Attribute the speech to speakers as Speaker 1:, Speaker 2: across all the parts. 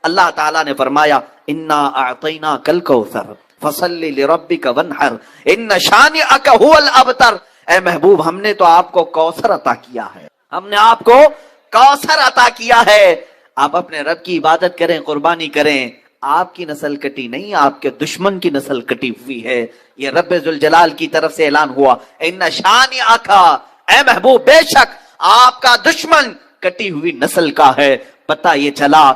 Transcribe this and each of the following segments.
Speaker 1: اللہ تعالیٰ نے فرمایا انا اعطینا کل کوثر فصلی لربک ونحر ان شانئک هو الابتر، اے محبوب ہم نے تو آپ کو کوثر عطا کیا ہے، ہم نے آپ کو کوثر عطا کیا ہے، آپ اپنے رب کی عبادت کریں، قربانی کریں۔ آپ کی نسل کٹی نہیں، آپ کے دشمن کی نسل کٹی ہوئی ہے، یہ رب ذوالجلال کی طرف سے اعلان ہوا ان شانئک، اے محبوب بے شک آپ کا دشمن کٹی ہوئی نسل کا ہے۔ پتہ یہ چلا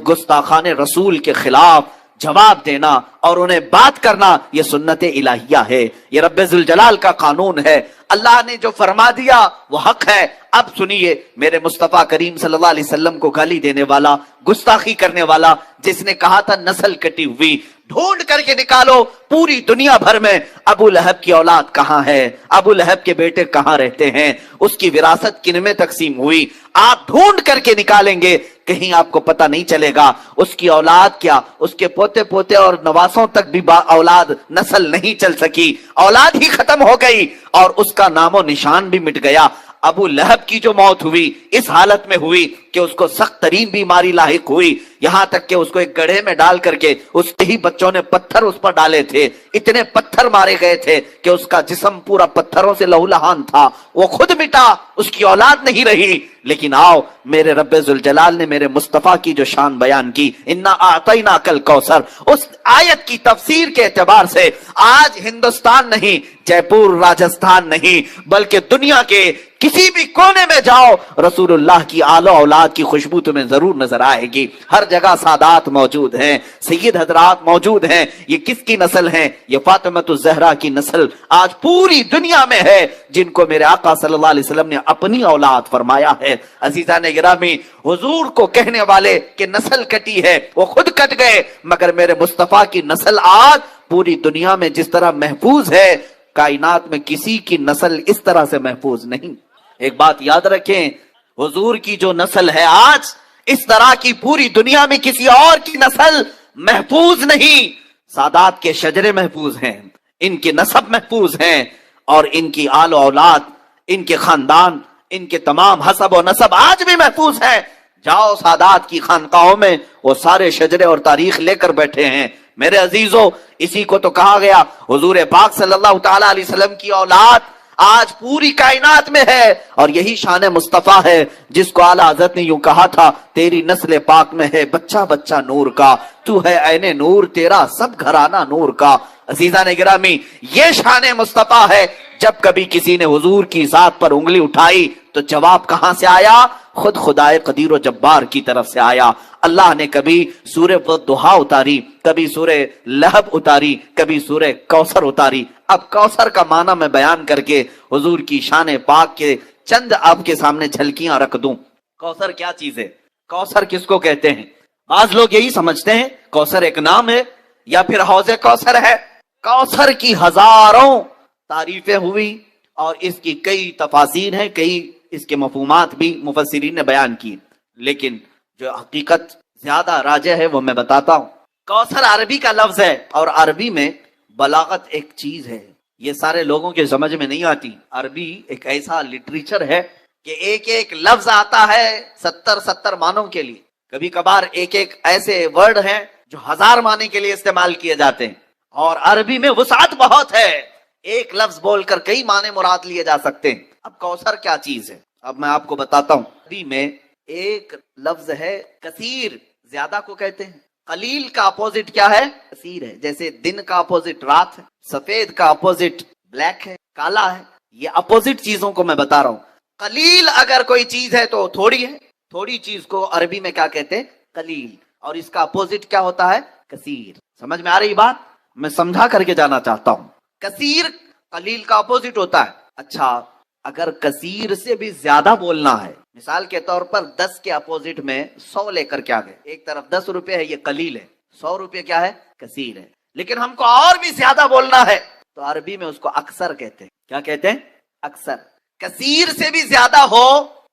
Speaker 1: گستاخان رسول کے خلاف جواب دینا اور انہیں بات کرنا یہ سنت الہیہ ہے، یہ رب ذوالجلال کا قانون ہے، اللہ نے جو فرما دیا وہ حق ہے۔ اب سنیے میرے مصطفیٰ کریم صلی اللہ علیہ وسلم کو گالی دینے والا، گستاخی کرنے والا، جس نے کہا تھا نسل کٹی ہوئی، ڈھونڈ کر کے نکالو پوری دنیا بھر میں ابو لہب کی اولاد کہاں ہے، ابو لہب کے بیٹے کہاں رہتے ہیں، اس کی وراثت کن میں تقسیم ہوئی، آپ ڈھونڈ کر کے نکالیں گے کہیں آپ کو پتہ نہیں چلے گا اس کی اولاد کیا، اس کے پوتے پوتے اور نواسوں تک بھی اولاد نسل نہیں چل سکی، اولاد ہی ختم ہو گئی اور اس کا نام و نشان بھی مٹ گیا۔ ابو لہب کی جو موت ہوئی اس حالت میں ہوئی کہ اس کو سخت ترین بیماری لاحق ہوئی، یہاں تک کہ اس کو ایک گڑھے میں ڈال کر کے اس کے ہی بچوں نے پتھر اس پر ڈالے تھے، اتنے پتھر مارے گئے تھے کہ اس کا جسم پورا پتھروں سے لہولہان تھا، وہ خود مٹا، اس کی اولاد نہیں رہی۔ لیکن آؤ میرے رب ذوالجلال نے میرے مصطفیٰ کی جو شان بیان کی انا اعطیناک الکوثر، اس آیت کی تفسیر کے اعتبار سے آج ہندوستان نہیں، جے پور راجستھان نہیں، بلکہ دنیا کے کسی بھی کونے میں جاؤ رسول اللہ کی آل و اولاد کی خوشبو تمہیں ضرور نظر آئے گی، ہر جگہ سادات موجود ہیں، سید حضرات موجود ہیں۔ یہ کس کی نسل ہیں؟ یہ فاطمۃ الزہرا کی نسل آج پوری دنیا میں ہے، جن کو میرے آقا صلی اللہ علیہ وسلم نے اپنی اولاد فرمایا ہے۔ عزیزان گرامی، حضور کو کہنے والے کہ نسل کٹی ہے وہ خود کٹ گئے، مگر میرے مصطفیٰ کی نسل آج پوری دنیا میں جس طرح محفوظ ہے، کائنات میں کسی کی نسل اس طرح سے محفوظ نہیں۔ ایک بات یاد رکھیں، حضور کی جو نسل ہے آج اس طرح کی پوری دنیا میں کسی اور کی نسل محفوظ نہیں۔ سادات کے شجرے محفوظ ہیں، ان کے نسب محفوظ ہیں، اور ان کی آل و اولاد، ان کے خاندان، ان کے تمام حسب و نسب آج بھی محفوظ ہیں۔ جاؤ سادات کی خانقاہوں میں، وہ سارے شجرے اور تاریخ لے کر بیٹھے ہیں۔ میرے عزیزو، اسی کو تو کہا گیا حضور پاک صلی اللہ تعالی علیہ وسلم کی اولاد آج پوری کائنات میں ہے، اور یہی شان مصطفیٰ ہے جس کو اعلیٰ حضرت نے یوں کہا تھا تیری نسل پاک میں ہے بچہ بچہ نور کا، تو ہے عین نور تیرا سب گھرانہ نور کا۔ عزیزان گرامی، یہ شان مصطفیٰ ہے۔ جب کبھی کسی نے حضور کی ذات پر انگلی اٹھائی تو جواب کہاں سے آیا؟ خود خدائے قدیر و جبار کی طرف سے آیا۔ اللہ نے کبھی سورہ والضحیٰ اتاری، کبھی سورہ لہب اتاری، کبھی سورہ کوثر اتاری۔ اب کوثر کا معنی میں بیان کر کے حضور کی شان پاک کے چند آپ کے سامنے جھلکیاں رکھ دوں۔ کوثر کیا چیز ہے؟ کوثر کس کو کہتے ہیں؟ بعض لوگ یہی سمجھتے ہیں کوثر ایک نام ہے یا پھر حوض کوثر ہے۔ کوثر کی ہزاروں تعریفیں ہوئی اور اس کی کئی تفاسیر ہیں، کئی اس کے مفہومات بھی مفسرین نے بیان کی، لیکن جو حقیقت زیادہ راجح ہے وہ میں بتاتا ہوں۔ کوثر عربی کا لفظ ہے، اور عربی میں بلاغت ایک چیز ہے، یہ سارے لوگوں کے سمجھ میں نہیں آتی۔ عربی ایک ایسا لٹریچر ہے کہ ایک ایک لفظ آتا ہے 70 معنوں کے لیے، کبھی کبھار ایک ایک ایسے ورڈ ہیں جو 1000 معنی کے لیے استعمال کیے جاتے ہیں، اور عربی میں وسعت بہت ہے، ایک لفظ بول کر کئی معنی مراد لیے جا سکتے ہیں۔ اب کوثر کیا چیز ہے اب میں آپ کو بتاتا ہوں۔ عربی میں ایک لفظ ہے کثیر، زیادہ کو کہتے ہیں۔ قلیل کا اپوزٹ کیا ہے؟ کثیر ہے۔ جیسے دن کا اپوزٹ رات ہے، سفید کا اپوزٹ بلیک ہے، کالا ہے۔ یہ اپوزٹ چیزوں کو میں بتا رہا ہوں۔ قلیل اگر کوئی چیز ہے تو تھوڑی ہے، تھوڑی چیز کو عربی میں کیا کہتے ہیں؟ قلیل، اور اس کا اپوزٹ کیا ہوتا ہے؟ کثیر۔ سمجھ میں آ رہی بات؟ میں سمجھا کر کے جانا چاہتا ہوں۔ کثیر قلیل کا اپوزٹ ہوتا ہے۔ اچھا، اگر کثیر سے بھی زیادہ بولنا ہے، مثال کے طور پر 10 کے اپوزٹ میں 100 لے کر کے آ گئے، ایک طرف 10 روپے ہے، یہ قلیل ہے، 100 روپے کیا ہے؟ کثیر ہے۔ لیکن ہم کو اور بھی زیادہ بولنا ہے تو عربی میں اس کو اکثر کہتے ہیں۔ کیا کہتے ہیں؟ اکثر۔ کثیر سے بھی زیادہ ہو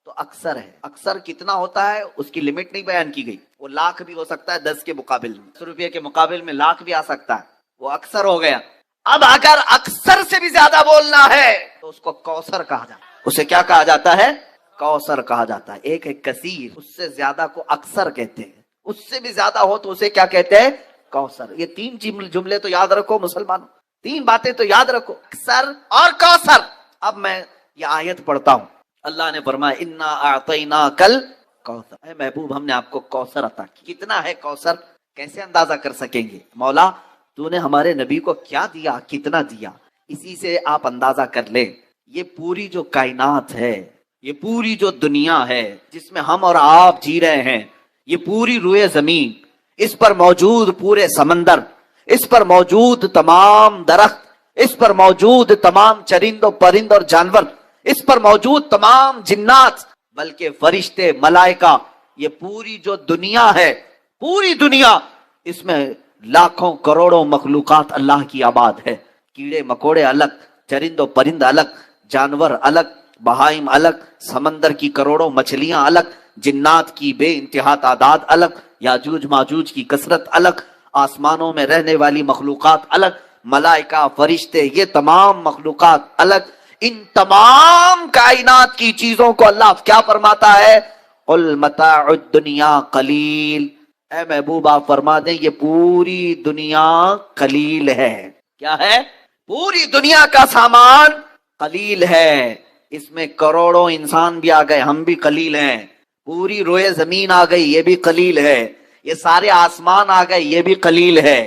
Speaker 1: تو اکثر ہے۔ اکثر کتنا ہوتا ہے اس کی لمٹ نہیں بیان کی گئی، وہ لاکھ بھی ہو سکتا ہے 10 کے مقابل میں، 10 روپے کے مقابل میں لاکھ بھی آ سکتا ہے، وہ اکثر ہو گیا۔ اب اگر اکثر سے بھی زیادہ بولنا ہے تو اس کو کوثر کہا جاتا ہے۔ اسے کیا کہا جاتا ہے؟ کوثر کہا جاتا ہے۔ ایک ہے کثیر، اس سے زیادہ کو اکثر کہتے ہیں۔ اس سے بھی زیادہ ہو تو اسے کیا کہتے ہیں؟ کوثر۔ یہ تین جملے تو یاد رکھو مسلمانوں، تین باتیں تو یاد رکھو، اکثر اور کوثر۔ اب میں یہ آیت پڑھتا ہوں، اللہ نے فرمایا انا اعطیناکل کوثر، اے محبوب ہم نے آپ کو کوثر عطا کی۔ کتنا ہے کوثر؟ کیسے اندازہ کر سکیں گے؟ مولا تو نے ہمارے نبی کو کیا دیا، کتنا دیا، اسی سے آپ اندازہ کر لیں۔ یہ پوری جو کائنات ہے، یہ پوری جو دنیا ہے جس میں ہم اور آپ جی رہے ہیں، یہ پوری روئے زمین، اس پر موجود پورے سمندر، اس پر موجود تمام درخت، اس پر موجود تمام چرند و پرند اور جانور، اس پر موجود تمام جنات، بلکہ فرشتے، ملائکہ، یہ پوری جو دنیا ہے، پوری دنیا، اس میں لاکھوں کروڑوں مخلوقات اللہ کی آباد ہے۔ کیڑے مکوڑے الگ، چرند و پرند الگ، جانور الگ، بہائم الگ، سمندر کی کروڑوں مچھلیاں الگ، جنات کی بے انتہا تعداد الگ، یاجوج ماجوج کی کثرت الگ، آسمانوں میں رہنے والی مخلوقات الگ، ملائکہ، فرشتے، یہ تمام مخلوقات الگ۔ ان تمام کائنات کی چیزوں کو اللہ کیا فرماتا ہے؟ قل متاع الدنیا قلیل، اے محبوب آپ فرما دیں یہ پوری دنیا قلیل ہے۔ کیا ہے؟ پوری دنیا کا سامان قلیل ہے، اس میں کروڑوں انسان بھی آ گئے، ہم بھی قلیل ہیں، پوری روئے زمین آ گئی، یہ بھی قلیل ہے، یہ سارے آسمان آ گئے، یہ بھی قلیل ہے،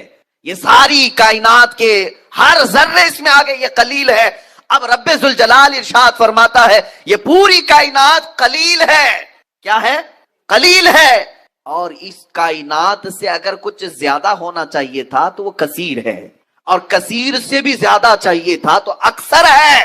Speaker 1: یہ ساری کائنات کے ہر ذرے اس میں آ گئے، یہ قلیل ہے۔ اب رب ذوالجلال ارشاد فرماتا ہے یہ پوری کائنات قلیل ہے۔ کیا ہے؟ قلیل ہے، اور اس کائنات سے اگر کچھ زیادہ ہونا چاہیے تھا تو وہ کثیر ہے، اور کثیر سے بھی زیادہ چاہیے تھا تو اکثر ہے،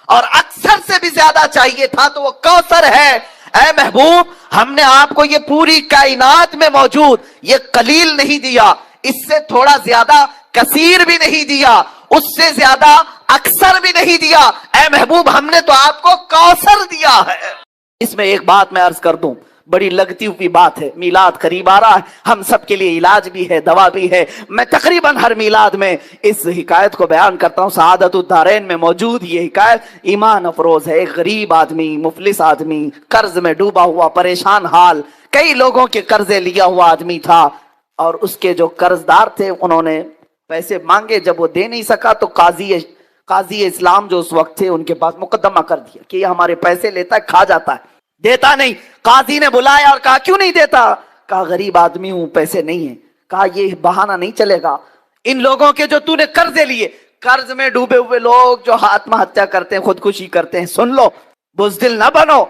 Speaker 1: اور اکثر سے بھی زیادہ چاہیے تھا تو وہ کوثر ہے۔ اے محبوب ہم نے آپ کو یہ پوری کائنات میں موجود یہ قلیل نہیں دیا، اس سے تھوڑا زیادہ کثیر بھی نہیں دیا، اس سے زیادہ اکثر بھی نہیں دیا، اے محبوب ہم نے تو آپ کو کوثر دیا ہے۔ اس میں ایک بات میں عرض کر دوں، بڑی لگتی ہوئی بات ہے، میلاد قریب آ رہا ہے، ہم سب کے لیے علاج بھی ہے، دوا بھی ہے۔ میں تقریباً ہر میلاد میں اس حکایت کو بیان کرتا ہوں، سعادت الدارین میں موجود یہ حکایت ایمان افروز ہے۔ ایک غریب آدمی، مفلس آدمی، قرض میں ڈوبا ہوا، پریشان حال، کئی لوگوں کے قرضے لیا ہوا آدمی تھا، اور اس کے جو قرض دار تھے انہوں نے پیسے مانگے، جب وہ دے نہیں سکا تو قاضی اسلام جو اس وقت تھے ان کے پاس مقدمہ کر دیا کہ یہ ہمارے پیسے لیتا ہے، کھا جاتا ہے، دیتا نہیں۔ قاضی نے بلایا اور کہا کیوں نہیں دیتا؟ کہا غریب آدمی ہوں، پیسے نہیں ہیں۔ کہا یہ بہانہ نہیں چلے گا، ان لوگوں کے جو تو نے قرضے لیے، قرض میں ڈوبے ہوئے لوگ جو آتما ہتیا کرتے ہیں، خودکشی کرتے ہیں، سن لو، بزدل نہ بنو،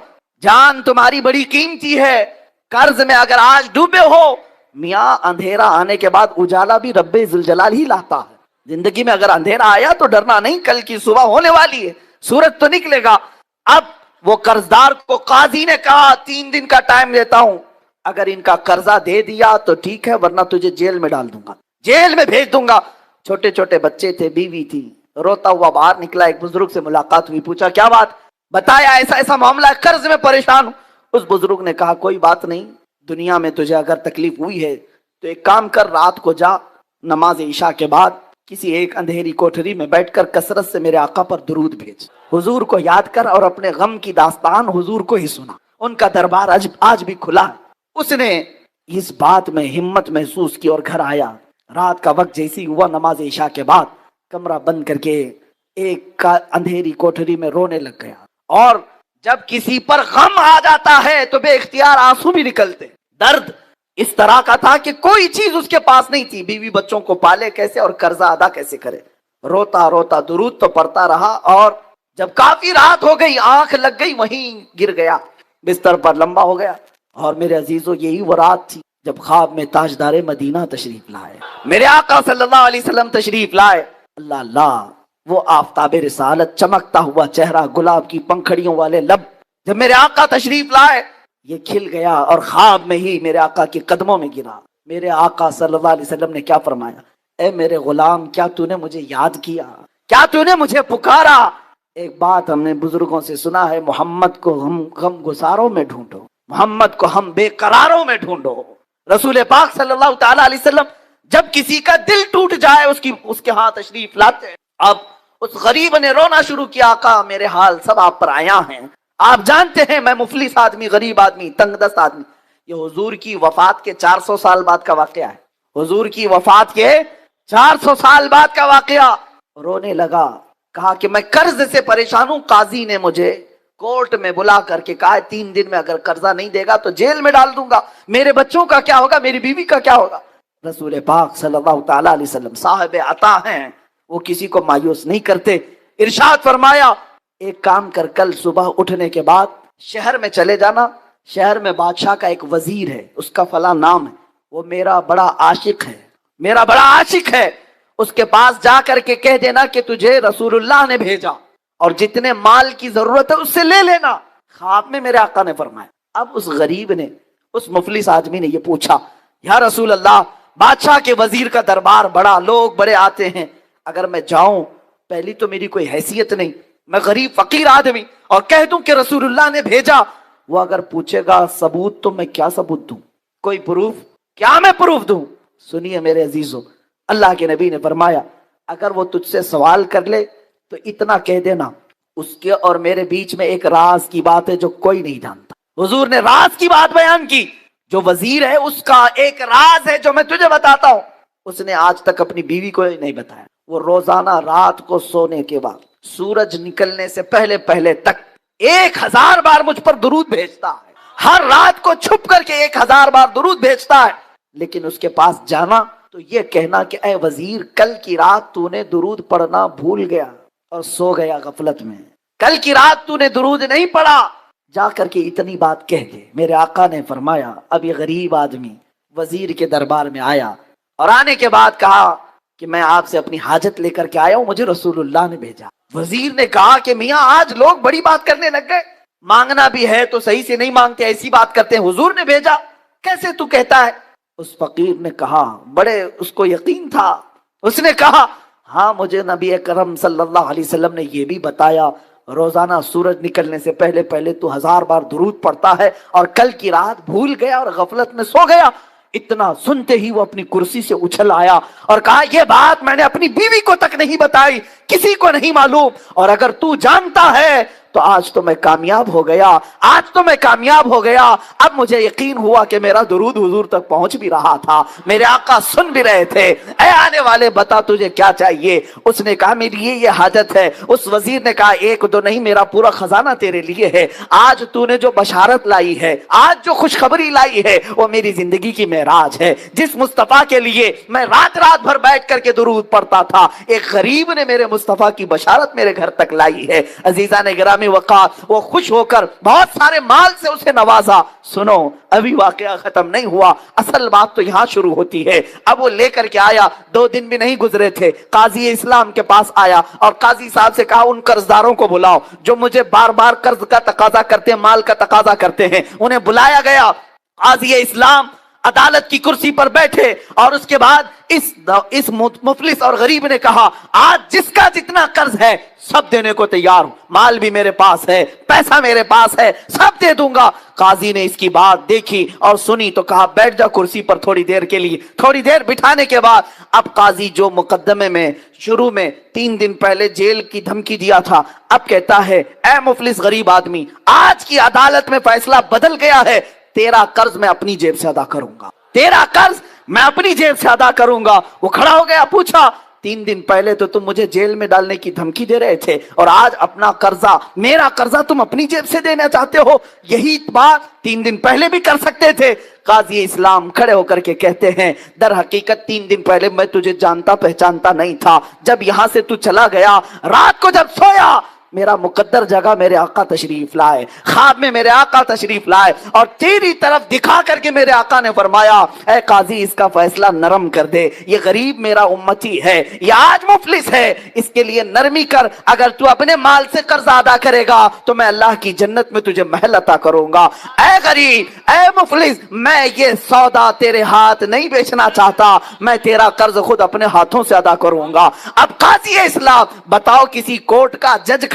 Speaker 1: جان تمہاری بڑی قیمتی ہے، قرض میں اگر آج ڈوبے ہو، میاں اندھیرا آنے کے بعد اجالا بھی رب ذوالجلال ہی لاتا ہے۔ زندگی میں اگر اندھیرا آیا تو ڈرنا نہیں، کل کی صبح ہونے والی ہے، سورج تو نکلے گا۔ اب وہ قرضدار کو قاضی نے کہا 3 دن کا ٹائم دیتا ہوں، اگر ان کا قرضہ دے دیا تو ٹھیک ہے، ورنہ تجھے جیل میں ڈال دوں گا، جیل میں بھیج دوں گا۔ چھوٹے چھوٹے بچے تھے، بیوی تھی، روتا ہوا باہر نکلا، ایک بزرگ سے ملاقات ہوئی، پوچھا کیا بات؟ بتایا ایسا ایسا معاملہ ہے، قرض میں پریشان ہوں۔ اس بزرگ نے کہا کوئی بات نہیں، دنیا میں تجھے اگر تکلیف ہوئی ہے تو ایک کام کر، رات کو جا، نماز عشاء کے بعد کسی ایک اندھیری کوٹھری میں بیٹھ کر کثرت سے میرے آقا پر درود بھیج، حضور کو یاد کر اور اپنے غم کی داستان حضور کو ہی سنا، ان کا دربار آج بھی کھلا ہے۔ اس نے اس بات میں ہمت محسوس کی اور گھر آیا، رات کا وقت جیسی ہوا، نماز عشاء کے بعد کمرہ بند کر کے ایک اندھیری کوٹھری میں رونے لگ گیا۔ اور جب کسی پر غم آ جاتا ہے تو بے اختیار آنسو بھی نکلتے، درد اس طرح کا تھا کہ کوئی چیز اس کے پاس نہیں تھی، بیوی بچوں کو پالے کیسے اور قرضہ ادا کیسے کرے، روتا روتا درود تو پڑھتا رہا، اور جب کافی رات ہو گئی، آنکھ لگ گئی، وہیں گر گیا، بستر پر لمبا ہو گیا۔ اور میرے عزیزو یہی وہ رات تھی جب خواب میں تاجدار مدینہ تشریف لائے، میرے آقا صلی اللہ علیہ وسلم تشریف لائے۔ اللہ اللہ، وہ آفتاب رسالت، چمکتا ہوا چہرہ، گلاب کی پنکھڑیوں والے لب، جب میرے آقا تشریف لائے یہ کھل گیا، اور خواب میں ہی میرے آقا کے قدموں میں گرا۔ میرے آقا صلی اللہ علیہ وسلم نے کیا فرمایا؟ اے میرے غلام، کیا تو نے مجھے یاد کیا؟ کیا تو نے مجھے پکارا؟ ایک بات ہم نے بزرگوں سے سنا ہے، محمد کو ہم غم گساروں میں ڈھونڈو، محمد کو ہم بے قراروں میں ڈھونڈو۔ رسول پاک صلی اللہ تعالی علیہ وسلم جب کسی کا دل ٹوٹ جائے اس کے ہاں تشریف لاتے۔ اب اس غریب نے رونا شروع کیا، آقا میرے حال سب آپ پر آیا ہیں، آپ جانتے ہیں میں مفلس آدمی، غریب آدمی، تنگ دست آدمی، یہ حضور کی وفات کے 400 سال بعد کا واقعہ ہے. حضور کی وفات کے 400 سال بعد کا واقعہ. رونے لگا, کہا کہ میں قرض سے پریشان ہوں. قاضی نے مجھے کورٹ میں بلا کر کے کہا 3 دن میں اگر قرضہ نہیں دے گا تو جیل میں ڈال دوں گا. میرے بچوں کا کیا ہوگا, میری بیوی کا کیا ہوگا؟ رسول پاک صلی اللہ تعالیٰ علیہ وسلم صاحب عطا ہیں, وہ کسی کو مایوس نہیں کرتے. ارشاد فرمایا, ایک کام کر, کل صبح اٹھنے کے بعد شہر میں چلے جانا. شہر میں بادشاہ کا ایک وزیر ہے, اس کا فلاں نام ہے, وہ میرا بڑا عاشق ہے, میرا بڑا عاشق ہے. اس کے پاس جا کر کے کہہ دینا کہ تجھے رسول اللہ نے بھیجا اور جتنے مال کی ضرورت ہے اس سے لے لینا. خواب میں میرے آقا نے فرمایا. اب اس غریب نے, اس مفلس آدمی نے یہ پوچھا, یا رسول اللہ, بادشاہ کے وزیر کا دربار بڑا, لوگ بڑے آتے ہیں, اگر میں جاؤں, پہلی تو میری کوئی حیثیت نہیں, میں غریب فقیر آدمی, اور کہہ دوں کہ رسول اللہ نے بھیجا, وہ اگر پوچھے گا ثبوت تو میں کیا ثبوت دوں, کوئی پروف, کیا میں پروف دوں؟ سنیے میرے عزیزو, اللہ کے نبی نے فرمایا, اگر وہ تجھ سے سوال کر لے تو اتنا کہہ دینا, اس کے اور میرے بیچ میں ایک راز کی بات ہے جو کوئی نہیں جانتا. حضور نے راز کی بات بیان کی. جو وزیر ہے اس کا ایک راز ہے جو میں تجھے بتاتا ہوں, اس نے آج تک اپنی بیوی کو نہیں بتایا. وہ روزانہ رات کو سونے کے بعد سورج نکلنے سے پہلے پہلے تک 1000 بار مجھ پر درود بھیجتا ہے. ہر رات کو چھپ کر کے 1000 بار درود بھیجتا ہے. لیکن اس کے پاس جانا تو یہ کہنا کہ اے وزیر, کل کی رات تو نے درود پڑھنا بھول گیا اور سو گیا غفلت میں, کل کی رات تو نے درود نہیں پڑھا, جا کر کے اتنی بات کہہ دے. میرے آقا نے فرمایا, اب یہ غریب آدمی وزیر کے دربار میں آیا اور آنے کے بعد کہا کہ میں آپ سے اپنی حاجت لے کر کے آیا ہوں, مجھے رسول اللہ نے بھیجا. وزیر نے کہا کہ میاں آج لوگ بڑی بات کرنے لگ گئے, مانگنا بھی ہے تو صحیح سے نہیں مانگتے, ایسی بات کرتے ہیں, حضور نے بھیجا, کیسے تو کہتا ہے؟ اس فقیر نے کہا, بڑے اس کو یقین تھا, اس نے کہا ہاں مجھے نبی اکرم صلی اللہ علیہ وسلم نے یہ بھی بتایا, روزانہ سورج نکلنے سے پہلے پہلے تو 1000 بار درود پڑھتا ہے, اور کل کی رات بھول گیا اور غفلت میں سو گیا. اتنا سنتے ہی وہ اپنی کرسی سے اچھل آیا اور کہا, یہ بات میں نے اپنی بیوی کو تک نہیں بتائی, کسی کو نہیں معلوم, اور اگر تو جانتا ہے تو آج تو میں کامیاب ہو گیا, آج تو میں کامیاب ہو گیا. اب مجھے یقین ہوا کہ میرا درود حضور تک پہنچ بھی رہا تھا, میرے آقا سن بھی رہے تھے. اے آنے والے, بتا تجھے کیا چاہیے؟ اس نے کہا میری یہ حاجت ہے. اس وزیر نے کہا, ایک دو نہیں, میرا پورا خزانہ تیرے لیے ہے. آج تو نے جو بشارت لائی ہے, آج جو خوشخبری لائی ہے, وہ میری زندگی کی معراج ہے. جس مصطفیٰ کے لیے میں رات رات بھر بیٹھ کر کے درود پڑھتا تھا, ایک غریب نے میرے مصطفیٰ کی بشارت میرے گھر تک لائی ہے. عزیزان گرامی وقار, وہ خوش ہو کر بہت سارے مال سے اسے نوازا. سنو, ابھی واقعہ ختم نہیں ہوا, اصل بات تو یہاں شروع ہوتی ہے. اب وہ لے کر کے آیا, 2 دن بھی نہیں گزرے تھے, قاضی اسلام کے پاس آیا اور قاضی صاحب سے کہا, ان قرضداروں کو بلاؤ جو مجھے بار بار قرض کا تقاضا کرتے ہیں, مال کا تقاضا کرتے ہیں. انہیں بلایا گیا. قاضی اسلام عدالت کی کرسی پر بیٹھے اور اس کے بعد اس مفلس اور غریب نے کہا, آج جس کا جتنا قرض ہے سب دینے کو تیار ہوں, مال بھی میرے پاس ہے, پیسہ میرے پاس ہے, سب دے دوں گا. قاضی نے اس کی بات دیکھی اور سنی تو کہا, بیٹھ جا کرسی پر تھوڑی دیر کے لیے. تھوڑی دیر بٹھانے کے بعد اب قاضی جو مقدمے میں شروع میں 3 دن پہلے جیل کی دھمکی دیا تھا, اب کہتا ہے, اے مفلس غریب آدمی, آج کی عدالت میں فیصلہ بدل گیا ہے, تیرا قرض میں اپنی جیب سے ادا کروں گا, تیرا قرض میں اپنی جیب سے ادا کروں گا. وہ کھڑا ہو گیا, پوچھا, 3 دن پہلے تو تم مجھے جیل میں ڈالنے کی دھمکی دے رہے تھے, اور آج اپنا قرضہ, میرا قرضہ تم اپنی جیب سے دینا چاہتے ہو؟ یہی بات 3 دن پہلے بھی کر سکتے تھے. قاضی اسلام کھڑے ہو کر کے کہتے ہیں, در حقیقت 3 دن پہلے میں تجھے جانتا پہچانتا نہیں تھا. جب یہاں سے تو چلا گیا, رات کو جب سویا, میرا مقدر جگہ میرے آقا تشریف لائے, خواب میں میرے آقا تشریف لائے اور تیری طرف دکھا کر کے میرے آقا نے فرمایا, اے قاضی, اس کا فیصلہ نرم کر دے, یہ غریب میرا امتی ہے, یہ آج مفلس ہے, اس کے لیے نرمی کر. اگر تو اپنے مال سے قرض ادا کرے گا تو میں اللہ کی جنت میں تجھے محل عطا کروں گا. اے غریب, اے مفلس, میں یہ سودا تیرے ہاتھ نہیں بیچنا چاہتا, میں تیرا قرض خود اپنے ہاتھوں سے ادا کروں گا. اب قاضی اسلام, بتاؤ, کسی کورٹ کا جج